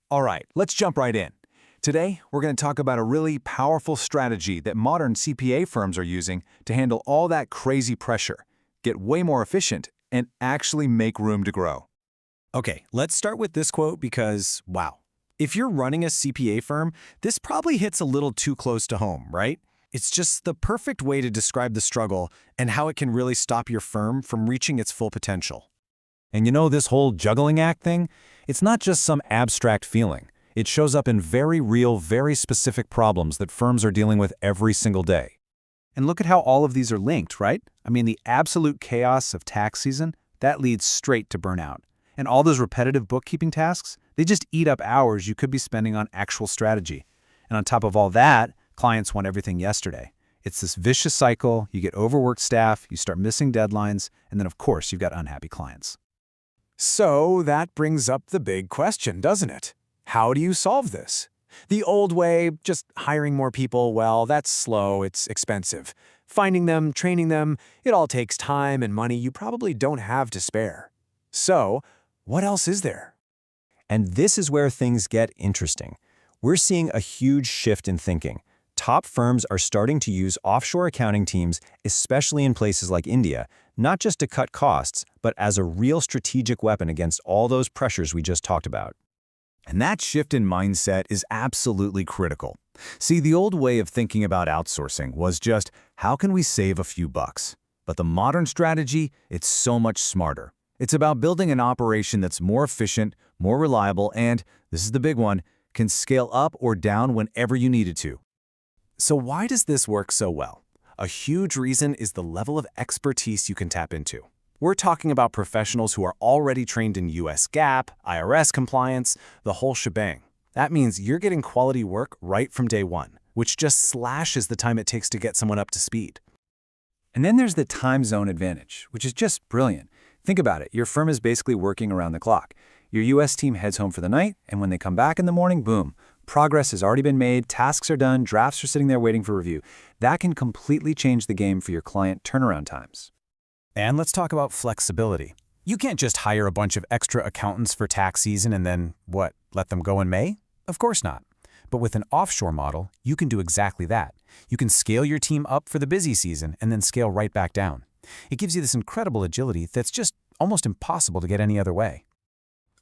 All right, let's jump right in. Today, we're going to talk about a really powerful strategy that modern CPA firms are using to handle all that crazy pressure, get way more efficient, and actually make room to grow. Okay, let's start with this quote because, wow. If you're running a CPA firm, this probably hits a little too close to home, right? It's just the perfect way to describe the struggle and how it can really stop your firm from reaching its full potential. And you know, this whole juggling act thing, it's not just some abstract feeling. It shows up in very real, very specific problems that firms are dealing with every single day. And look at how all of these are linked, right? I mean, the absolute chaos of tax season, that leads straight to burnout. And all those repetitive bookkeeping tasks, they just eat up hours you could be spending on actual strategy. And on top of all that, clients want everything yesterday. It's this vicious cycle. You get overworked staff, you start missing deadlines, and then of course you've got unhappy clients. So that brings up the big question, doesn't it? How do you solve this? The old way, just hiring more people, well, that's slow, it's expensive. Finding them, training them, it all takes time and money you probably don't have to spare. So, what else is there? And this is where things get interesting. We're seeing a huge shift in thinking. Top firms are starting to use offshore accounting teams, especially in places like India, not just to cut costs, but as a real strategic weapon against all those pressures we just talked about. And that shift in mindset is absolutely critical. See, the old way of thinking about outsourcing was just, how can we save a few bucks? But the modern strategy, it's so much smarter. It's about building an operation that's more efficient, more reliable, and, this is the big one, can scale up or down whenever you need it to. So why does this work so well? A huge reason is the level of expertise you can tap into. We're talking about professionals who are already trained in US GAAP, IRS compliance, the whole shebang. That means you're getting quality work right from day one, which just slashes the time it takes to get someone up to speed. And then there's the time zone advantage, which is just brilliant. Think about it. Your firm is basically working around the clock. Your US team heads home for the night, and when they come back in the morning, boom, progress has already been made, tasks are done, drafts are sitting there waiting for review. That can completely change the game for your client turnaround times. And let's talk about flexibility. You can't just hire a bunch of extra accountants for tax season and then, let them go in May? Of course not. But with an offshore model, you can do exactly that. You can scale your team up for the busy season and then scale right back down. It gives you this incredible agility that's just almost impossible to get any other way.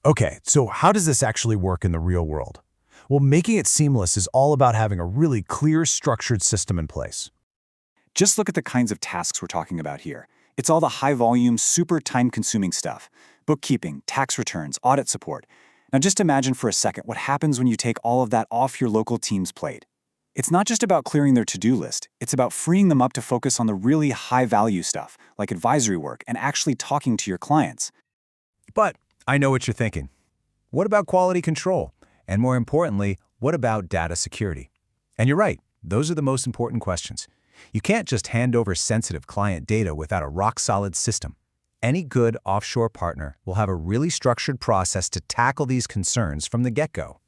Okay, so how does this actually work in the real world? Well, making it seamless is all about having a really clear, structured system in place. Just look at the kinds of tasks we're talking about here. It's all the high-volume, super time-consuming stuff. Bookkeeping, tax returns, audit support. Now just imagine for a second what happens when you take all of that off your local team's plate. It's not just about clearing their to-do list. It's about freeing them up to focus on the really high-value stuff, like advisory work and actually talking to your clients. But I know what you're thinking. What about quality control? And more importantly, what about data security? And you're right, those are the most important questions. You can't just hand over sensitive client data without a rock-solid system. Any good offshore partner will have a really structured process to tackle these concerns from the get-go.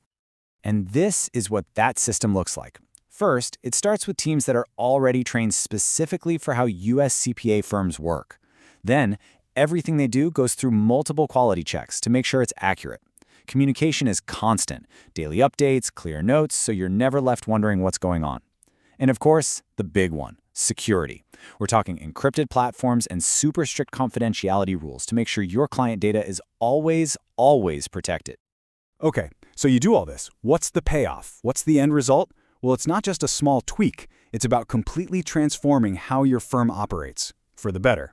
And this is what that system looks like. First, it starts with teams that are already trained specifically for how US CPA firms work. Then, everything they do goes through multiple quality checks to make sure it's accurate. Communication is constant, daily updates, clear notes, so you're never left wondering what's going on. And of course, the big one, security. We're talking encrypted platforms and super strict confidentiality rules to make sure your client data is always protected. Okay, so you do all this. What's the payoff? What's the end result? Well, it's not just a small tweak. It's about completely transforming how your firm operates, for the better.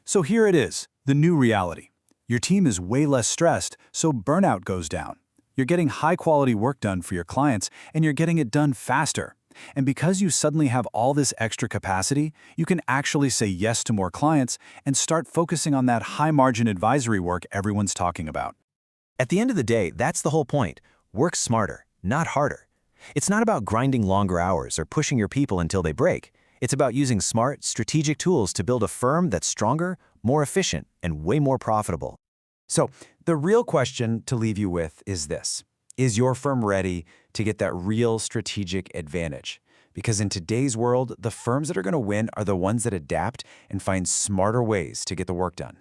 So here it is, the new reality. Your team is way less stressed, so burnout goes down. You're getting high-quality work done for your clients, and you're getting it done faster. And because you suddenly have all this extra capacity, you can actually say yes to more clients and start focusing on that high-margin advisory work everyone's talking about. At the end of the day, that's the whole point. Work smarter, not harder. It's not about grinding longer hours or pushing your people until they break. It's about using smart, strategic tools to build a firm that's stronger, more efficient, and way more profitable. So, the real question to leave you with is this. Is your firm ready to get that real strategic advantage? Because in today's world, the firms that are going to win are the ones that adapt and find smarter ways to get the work done.